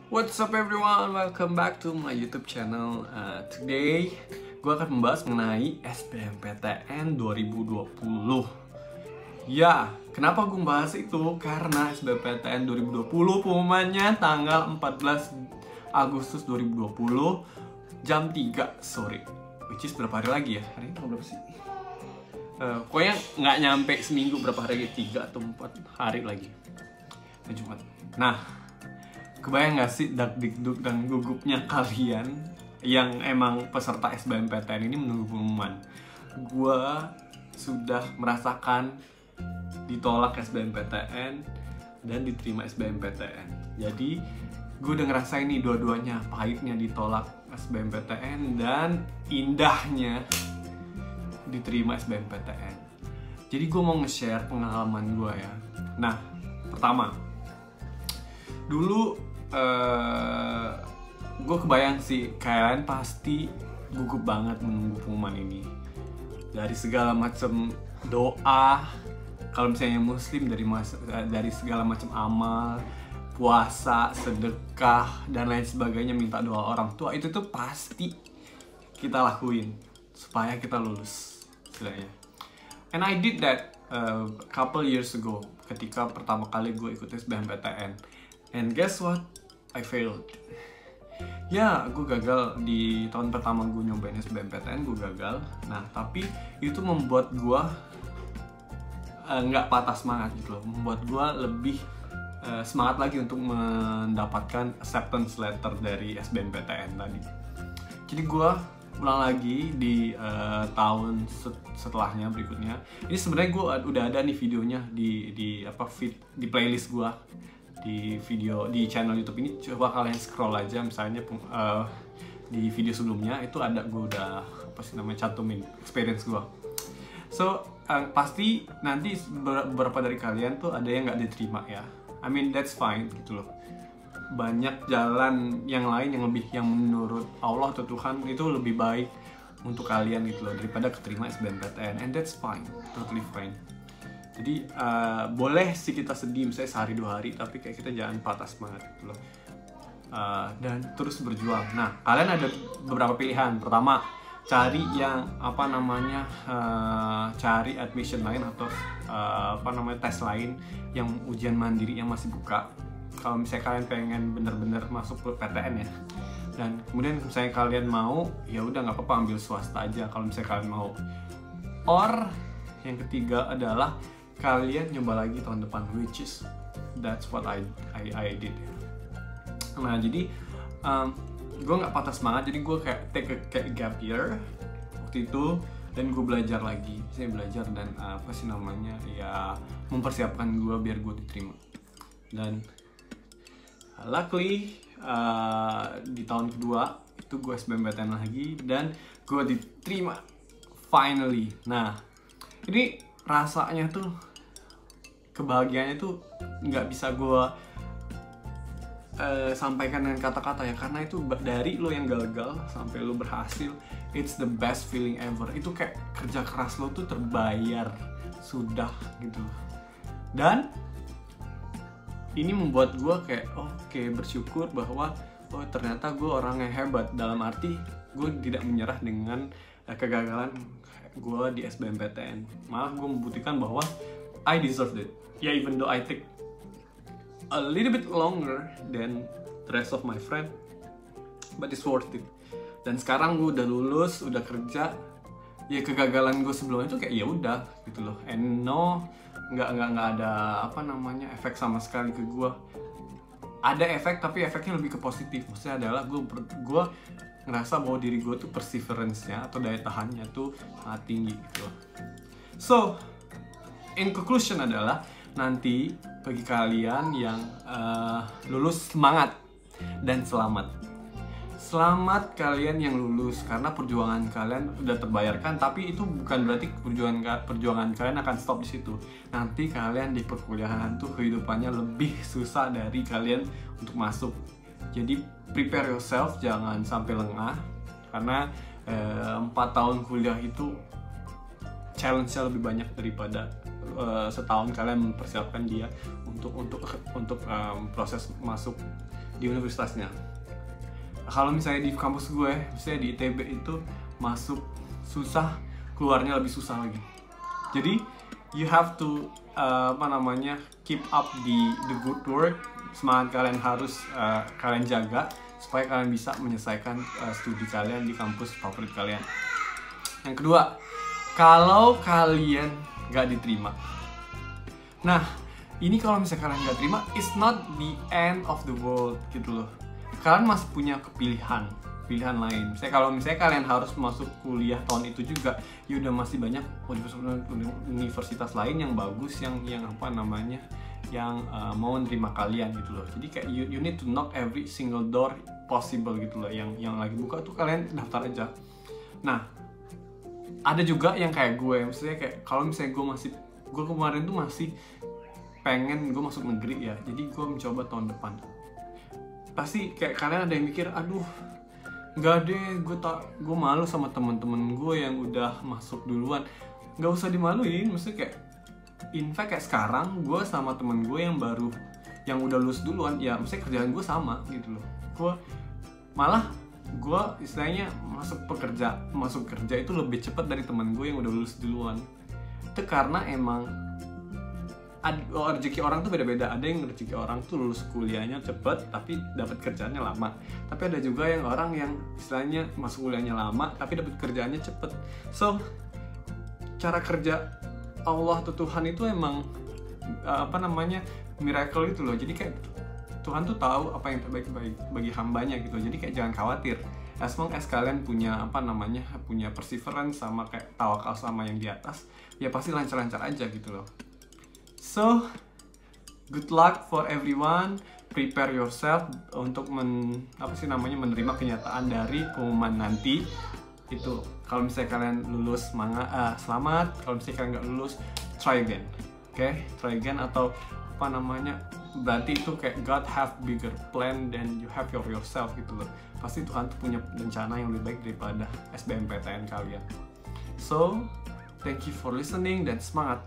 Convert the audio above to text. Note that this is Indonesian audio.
What's up everyone, welcome back to my YouTube channel. Today, gue akan membahas mengenai SBMPTN 2020. Ya, kenapa gue membahas itu? Karena SBMPTN 2020 pengumumannya tanggal 14 Agustus 2020 jam 3 sore. Which is berapa hari lagi ya? Hari ini berapa sih? Pokoknya nggak nyampe seminggu, berapa hari lagi? 3 atau 4 hari lagi. Jumat. Nah, kebayang gak sih dak-dikduk dan gugupnya kalian yang emang peserta SBMPTN ini menunggu pengumuman? Gua sudah merasakan ditolak SBMPTN dan diterima SBMPTN. Jadi gue udah ngerasain nih dua-duanya, pahitnya ditolak SBMPTN dan indahnya diterima SBMPTN. Jadi gue mau nge-share pengalaman gue ya. Nah, pertama, dulu gue kebayang sih kalian pasti gugup banget menunggu pengumuman ini. Dari segala macam doa, kalau misalnya muslim dari segala macam amal, puasa, sedekah dan lain sebagainya, minta doa orang tua, itu tuh pasti kita lakuin supaya kita lulus istilahnya. And I did that couple years ago ketika pertama kali gue ikut SBMPTN. And guess what? I failed. Ya, gue gagal di tahun pertama gue nyobain SBMPTN, gue gagal. Nah, tapi itu membuat gue nggak patah semangat gitu loh. Membuat gue lebih semangat lagi untuk mendapatkan acceptance letter dari SBMPTN tadi. Jadi gue ulang lagi di tahun setelahnya berikutnya. Ini sebenarnya gue udah ada nih videonya di playlist gue di video di channel YouTube ini. Coba kalian scroll aja misalnya di video sebelumnya itu ada, gue udah cantumin experience gue. So pasti nanti beberapa dari kalian tuh ada yang nggak diterima ya. I mean that's fine gitu loh. Banyak jalan yang lain yang menurut Allah atau Tuhan itu lebih baik untuk kalian gitu loh daripada keterima SBMPTN, and that's fine, totally fine. Jadi boleh sih kita sedih misalnya sehari 2 hari, tapi kayak kita jangan patah semangat gitu loh. Dan terus berjuang. Nah, kalian ada beberapa pilihan. Pertama, cari yang cari admission lain atau tes lain yang ujian mandiri yang masih buka. Kalau misalnya kalian pengen bener-bener masuk ke PTN ya. Dan kemudian misalnya kalian mau, ya udah nggak apa-apa ambil swasta aja kalau misalnya kalian mau. Or yang ketiga adalah kalian nyoba lagi tahun depan, which is that's what I did. Nah, jadi gue nggak patah semangat, jadi gue kayak take a gap year waktu itu, dan gue belajar lagi. Saya belajar dan ya mempersiapkan gue biar gue diterima. Dan luckily di tahun kedua itu gue SBMPTN lagi dan gue diterima finally. Nah, ini rasanya tuh, kebahagiaannya tuh nggak bisa gue sampaikan dengan kata-kata ya, karena itu dari lo yang gagal sampai lo berhasil, it's the best feeling ever. Itu kayak kerja keras lo tuh terbayar sudah gitu. Dan ini membuat gue kayak bersyukur bahwa ternyata gue orang yang hebat, dalam arti gue tidak menyerah dengan kegagalan gue di SBMPTN. Malah gue membuktikan bahwa I deserved it. Ya, even though I take a little bit longer than the rest of my friend, but it's worth it. Dan sekarang gue udah lulus, udah kerja. Ya, kegagalan gue sebelumnya itu kayak ya udah gitu loh. And nggak ada efek sama sekali ke gue. Ada efek, tapi efeknya lebih ke positif. Maksudnya adalah gue ngerasa bahwa diri gue tuh perseverance-nya atau daya tahannya tuh sangat tinggi gitu loh. So, in conclusion adalah nanti bagi kalian yang lulus, semangat dan selamat. Selamat kalian yang lulus, karena perjuangan kalian udah terbayarkan, tapi itu bukan berarti perjuangan kalian akan stop di situ. Nanti kalian di perkuliahan tuh kehidupannya lebih susah dari kalian untuk masuk. Jadi prepare yourself, jangan sampai lengah, karena 4 tahun kuliah itu challenge-nya lebih banyak daripada setahun kalian mempersiapkan dia untuk proses masuk di universitasnya. Kalau misalnya di kampus gue, misalnya di ITB itu masuk susah, keluarnya lebih susah lagi. Jadi you have to keep up the good work. Semangat kalian harus kalian jaga supaya kalian bisa menyelesaikan studi kalian di kampus favorit kalian. Yang kedua, kalau kalian gak diterima, nah ini kalau misalnya kalian gak terima, it's not the end of the world gitu loh. Kalian masih punya pilihan lain. Kalau misalnya kalian harus masuk kuliah tahun itu juga, ya udah masih banyak universitas lain yang bagus, yang mau nerima kalian gitu loh. Jadi kayak you need to knock every single door possible gitu loh. Yang lagi buka tuh kalian daftar aja. Nah, ada juga yang kayak gue, misalnya kayak kalau misalnya gue kemarin tuh masih pengen gue masuk negeri ya, jadi gue mencoba tahun depan. Pasti kayak kalian ada yang mikir, aduh nggak deh, gue malu sama teman-teman gue yang udah masuk duluan. Nggak usah dimaluin, maksudnya kayak in fact kayak sekarang gue sama temen gue yang udah lulus duluan, ya maksudnya kerjaan gue sama gitu loh. Gue istilahnya masuk kerja itu lebih cepat dari temen gue yang udah lulus duluan. Itu karena emang rezeki orang tuh beda-beda. Ada yang rezeki orang tuh lulus kuliahnya cepet tapi dapat kerjaannya lama. Tapi ada juga yang orang yang istilahnya masuk kuliahnya lama tapi dapat kerjaannya cepet. So cara kerja Allah atau Tuhan itu emang miracle itu loh. Jadi kayak Tuhan tuh tahu apa yang terbaik bagi hambanya gitu. Jadi kayak jangan khawatir. As long as kalian punya punya perseverance sama kayak tawakal sama yang di atas, ya pasti lancar-lancar aja gitu loh. So, good luck for everyone. Prepare yourself untuk menerima kenyataan dari pengumuman nanti. Itu kalau misalnya kalian lulus, selamat. Kalau misalnya kalian nggak lulus, try again. Oke? Try again atau berarti itu kayak God have bigger plan than you have yourself gitu loh. Pasti Tuhan tuh punya rencana yang lebih baik daripada SBMPTN kalian. So, thank you for listening dan semangat.